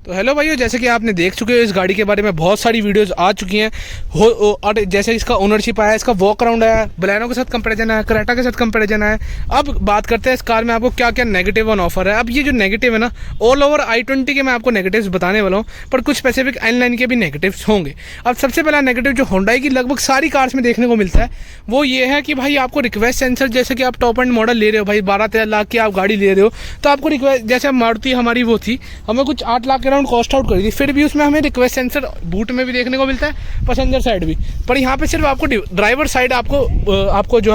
तो हेलो भाइयों, जैसे कि आपने देख चुके हो इस गाड़ी के बारे में बहुत सारी वीडियोस आ चुकी हैं और जैसे इसका ओनरशिप आया, इसका वॉक अराउंड आया, बलेनो के साथ कंपैरिजन आया, क्रेटा के साथ कंपैरिजन आया। अब बात करते हैं इस कार में आपको क्या क्या नेगेटिव ऑन ऑफर है। अब ये जो नेगेटिव है ना, ऑल ओवर i20 के मैं आपको नेगेटिव्स बताने वाला हूँ, पर कुछ स्पेसिफिक N9 के भी नेगेटिव्स होंगे। अब सबसे पहला नेगेटिव जो होंडाई की लगभग सारी कार्स में देखने को मिलता है वो ये है कि भाई आपको रिक्वेस्ट सेंसर, जैसे कि आप टॉप एंड मॉडल ले रहे हो, भाई 12-13 लाख की आप गाड़ी ले रहे हो, तो आपको रिक्वेस्ट, जैसे मारुति हमारी वो थी, हमें कुछ 8 लाख के अराउंड कॉस्ट आउट करी थी, फिर भी उसमें हमें रिक्वेस्ट सेंसर बूट में भी देखने को मिलता है, पैसेंजर साइड भी। पर यहाँ पे सिर्फ आपको ड्राइवर साइड आपको जो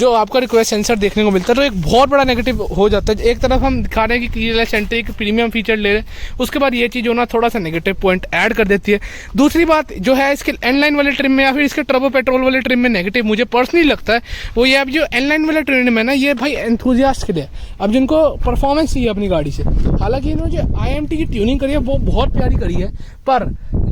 है आपका रिक्वेस्ट सेंसर देखने को मिलता है, तो एक बहुत बड़ा नेगेटिव हो जाता है। एक तरफ हम दिखा रहे हैं कि कीलेस एंट्री एक प्रीमियम फीचर ले रहे हैं, उसके बाद ये चीज़ होना थोड़ा सा नेगेटिव पॉइंट ऐड कर देती है। दूसरी बात जो है इसके N9 वाले ट्रिम में या फिर इसके टर्बो पेट्रोल वाले ट्रिम में नेगेटिव मुझे पर्सनली लगता है वो ये, अब जो N9 वाले ट्रिम है ना, ये भाई एंथुजियास्ट के लिए, अब जिनको परफॉर्मेंस चाहिए अपनी गाड़ी से। हालांकि इन्होंने जो IMT की ट्यूनिंग करी है वो बहुत प्यारी करी है, पर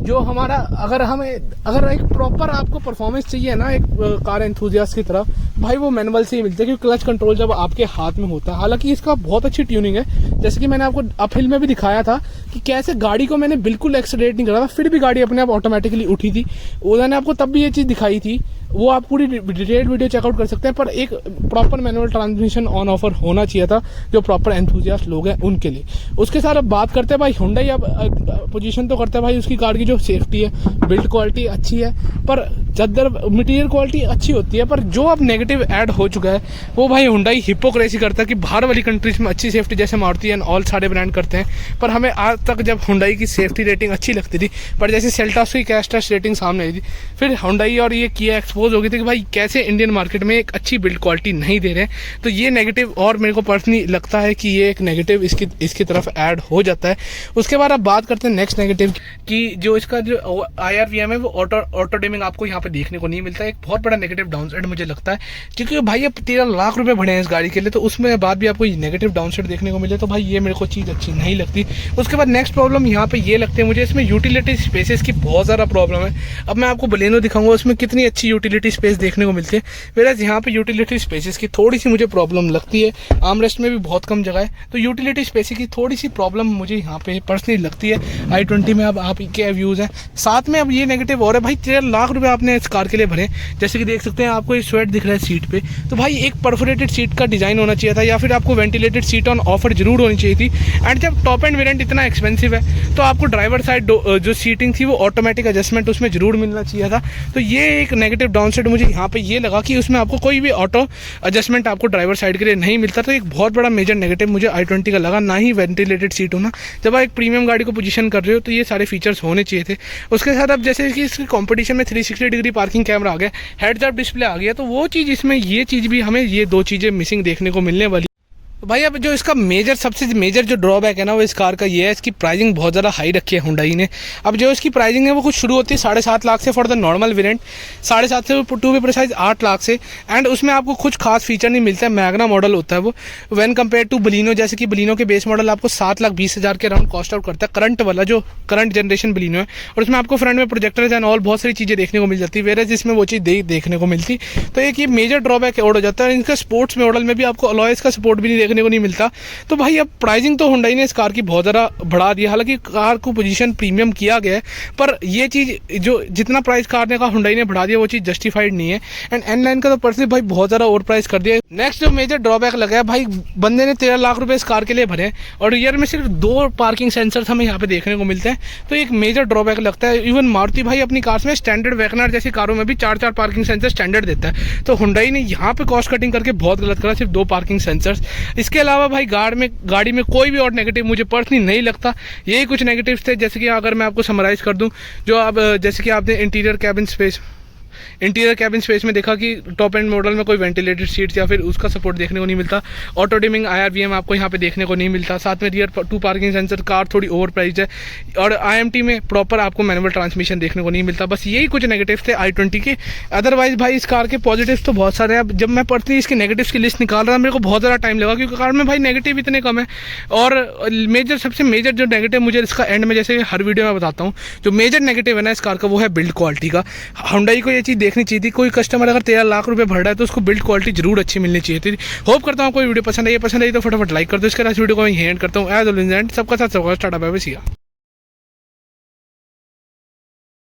जो हमारा अगर एक प्रॉपर आपको परफॉर्मेंस चाहिए ना एक कार एंथुजियास्ट की तरफ, भाई वो मैनुअल से ही मिलता है, क्योंकि क्लच कंट्रोल जब आपके हाथ में होता है। हालांकि इसका बहुत अच्छी ट्यूनिंग है, जैसे कि मैंने आपको अपहिल में भी दिखाया था कि कैसे गाड़ी को मैंने बिल्कुल एक्सीलरेट नहीं करा था, फिर भी गाड़ी अपने आप ऑटोमेटिकली उठी थी। उन्होंने आपको तब भी ये चीज़ दिखाई थी, वो आप पूरी डिटेल्ड वीडियो चेकआउट कर सकते हैं। पर एक proper manual transmission on offer होना चाहिए था जो प्रॉपर एंथुजियास्ट लोग हैं उनके लिए। उसके साथ अब बात करते हैं भाई हुंडई, अब पोजीशन तो करता है भाई उसकी कार की जो सेफ्टी है, बिल्ड क्वालिटी अच्छी है, पर जदर मटेरियल क्वालिटी अच्छी होती है। पर जो अब नेगेटिव ऐड हो चुका है वो भाई हुंडई हिपोक्रेसी करता है कि बाहर वाली कंट्रीज में अच्छी सेफ्टी जैसे मारुति एंड ऑल सारे ब्रांड करते हैं, पर हमें आज तक जब हुंडई की सेफ्टी रेटिंग अच्छी लगती थी, पर जैसे सेल्टॉस की क्रैश टेस्ट रेटिंग सामने आई थी, फिर हुंडई और ये किया एक्सपोज हो गई थी कि भाई कैसे इंडियन मार्केट में एक अच्छी बिल्ड क्वालिटी नहीं दे रहे हैं। तो ये नेगेटिव और मेरे को पर्सनली लगता है कि ये एक नेगेटिव इसकी तरफ ऐड हो जाता है। उसके बाद अब बात करते हैं नेक्स्ट नेगेटिव की, जो इसका जो IRVM है वो ऑटो डिमिंग आपको यहाँ पे देखने को नहीं मिलता है। एक बहुत बड़ा नेगेटिव डाउन साइड मुझे लगता है, क्योंकि भाई अब 13 लाख रुपए बढ़े हैं इस गाड़ी के लिए, तो उसमें बाद भी आपको नेगेटिव डाउन साइड देखने को मिले, तो भाई ये मेरे को चीज़ अच्छी नहीं लगती। उसके बाद नेक्स्ट प्रॉब्लम यहाँ पे ये लगती है मुझे, इसमें यूटिलिटी स्पेसेस की बहुत ज़्यादा प्रॉब्लम है। अब मैं आपको बलेनो दिखाऊंगा उसमें कितनी अच्छी यूटिलिटी स्पेस देखने को मिलती है, वेराज यहाँ पे यूटिलिटी स्पेसेस की थोड़ी सी मुझे प्रॉब्लम लगती है। आर्मरेस्ट में भी बहुत कम जगह है, तो यूटिलिटी स्पेस की थोड़ी सी प्रॉब्लम मुझे यहाँ पे पर्सनली लगती है i20 में। अब आप क्या व्यूज़ हैं, साथ में अब ये नेगेटिव और है भाई 13 लाख रुपए आपने इस कार के लिए भरे, जैसे कि देख सकते हैं आपको ये स्वेट दिख रहा है सीट पे, तो भाई एक परफोरेटेड सीट का डिज़ाइन होना चाहिए था, या फिर आपको वेंटिलेटेड सीट ऑन ऑफर जरूर होनी चाहिए थी। एंड जब टॉप एंड वेरिएंट इतना एक्सपेंसिव है तो आपको ड्राइवर साइड जो सीटिंग थी वो ऑटोमेटिक एडजस्टमेंट उसमें जरूर मिलना चाहिए था। तो ये एक नेगेटिव डाउन साइड मुझे यहाँ पे ये लगा कि उसमें आपको कोई भी ऑटो एडजस्टमेंट आपको ड्राइवर साइड के लिए नहीं मिलता। तो एक बहुत बड़ा मेजर नेगेटिव मुझे i20 का लगा, ना ही वेंटिलेटेड सीट होना। जब आप एक प्रीमियम गाड़ी को पोजीशन कर रहे हो तो ये सारे फीचर्स होने चाहिए थे। उसके साथ अब जैसे कि इसकी कंपटीशन में 360 डिग्री पार्किंग कैमरा आ गया, हेड्स अप डिस्प्ले आ गया, तो वो चीज़ इसमें, ये चीज़ भी हमें, ये दो चीज़ें मिसिंग देखने को मिलने वाली। तो भाई अब जो इसका सबसे मेजर जो ड्रॉबैक है ना वो इस कार का ये है, इसकी प्राइसिंग बहुत ज़्यादा हाई रखी है हुंडई ने। अब जो इसकी प्राइसिंग है वो कुछ शुरू होती है 7.5 लाख से फॉर द नॉर्मल वेरिएंट, 7.5 से टू बी प्रिसाइज 8 लाख से। एंड उसमें आपको कुछ खास फीचर नहीं मिलता है, मैग्ना मॉडल होता है वो व्हेन कंपेयर टू बलिनो। जैसे कि बलिनो के बेस मॉडल आपको 7,20,000 के अराउंड कॉस्ट आउट करता है, करंट वाला जो करंट जनरेशन बलिनो है, और उसमें आपको फ्रंट में प्रोजेक्टर्स एंड ऑल बहुत सारी चीज़ें देखने को मिल जाती है, वेराज इसमें वो चीज़ देखने को मिलती। तो एक ये मेजर ड्रॉबैक ऐड हो जाता है। इनका स्पोर्ट्स मॉडल में भी आपको अलॉयस का सपोर्ट भी नहीं देखने को नहीं मिलता। तो भाई अब प्राइसिंग तो हुंडई ने इस कार की बहुत ज़्यादा बढ़ा दी है, हालांकि कार को पोजीशन प्रीमियम किया गया है, पर ये चीज़ जो जितना प्राइस कार ने कहा हुंडई ने बढ़ा दिया वो चीज़ जस्टिफाइड नहीं है। एंड N9 का तो पर्सनली भाई बहुत ज़्यादा ओवर प्राइस कर दिया। नेक्स्ट जो मेजर ड्रॉबैक लगा है भाई, बंदे ने 13 लाख रुपए इस कार के लिए भरे और रियर में सिर्फ 2 पार्किंग सेंसर्स हमें यहाँ पे देखने को मिलते हैं, तो एक मेजर ड्रॉबैक लगता है। इवन मारुति भाई अपनी कार्स में स्टैंडर्ड वैगनर जैसी कारों में भी 4-4 पार्किंग सेंसर स्टैंडर्ड देता है, तो हुंडई ने यहाँ पे कॉस्ट कटिंग करके बहुत गलत करा, सिर्फ 2 पार्किंग सेंसर्स। इसके अलावा भाई गाड़ी में कोई भी और नेगेटिव मुझे पर्सनली नहीं लगता। यही कुछ नेगेटिव्स थे, जैसे कि अगर मैं आपको समराइज कर दूं, जो अब जैसे कि आपने इंटीरियर कैबिन स्पेस में देखा कि टॉप एंड मॉडल में कोई वेंटिलेटेड सीट्स या फिर उसका सपोर्ट देखने को नहीं मिलता। ऑटो डिमिंग IRVM आपको यहाँ पे देखने को नहीं मिलता। साथ में रियर 2 पार्किंग सेंसर, कार थोड़ी ओवर प्राइस है, और IMT में प्रॉपर आपको मैनुअल ट्रांसमिशन देखने को नहीं मिलता। बस यही कुछ नेगेटिव्स थे i20 के। अदरवाइज भाई इस कार के पॉजिटिव्स तो बहुत सारे हैं। अब जब मैं पर्सनली इसके नेगेटिव्स की लिस्ट निकाल रहा था मेरे को बहुत ज़्यादा टाइम लगा, क्योंकि कार में भाई नेगेटिव इतने कम है। और सबसे मेजर जो नेगेटिव मुझे इसका एंड में, जैसे हर वीडियो में बताता हूँ, जो मेजर नेगेटिव है ना इस कार का वो है बिल्ड क्वालिटी का। हुंडई को ये चीज़ देखनी चाहिए थी। कोई कस्टमर अगर 13 लाख रुपए भर रहा है तो उसको बिल्ड क्वालिटी जरूर अच्छी मिलनी चाहिए थी। होप करता हूँ कोई वीडियो पसंद आई तो फटाफट लाइक कर दो। इसके बाद वीडियो को यहीं एंड करता हूँ। एज ऑलवेज एंड सबका साथ सबका tata bye bye, see you.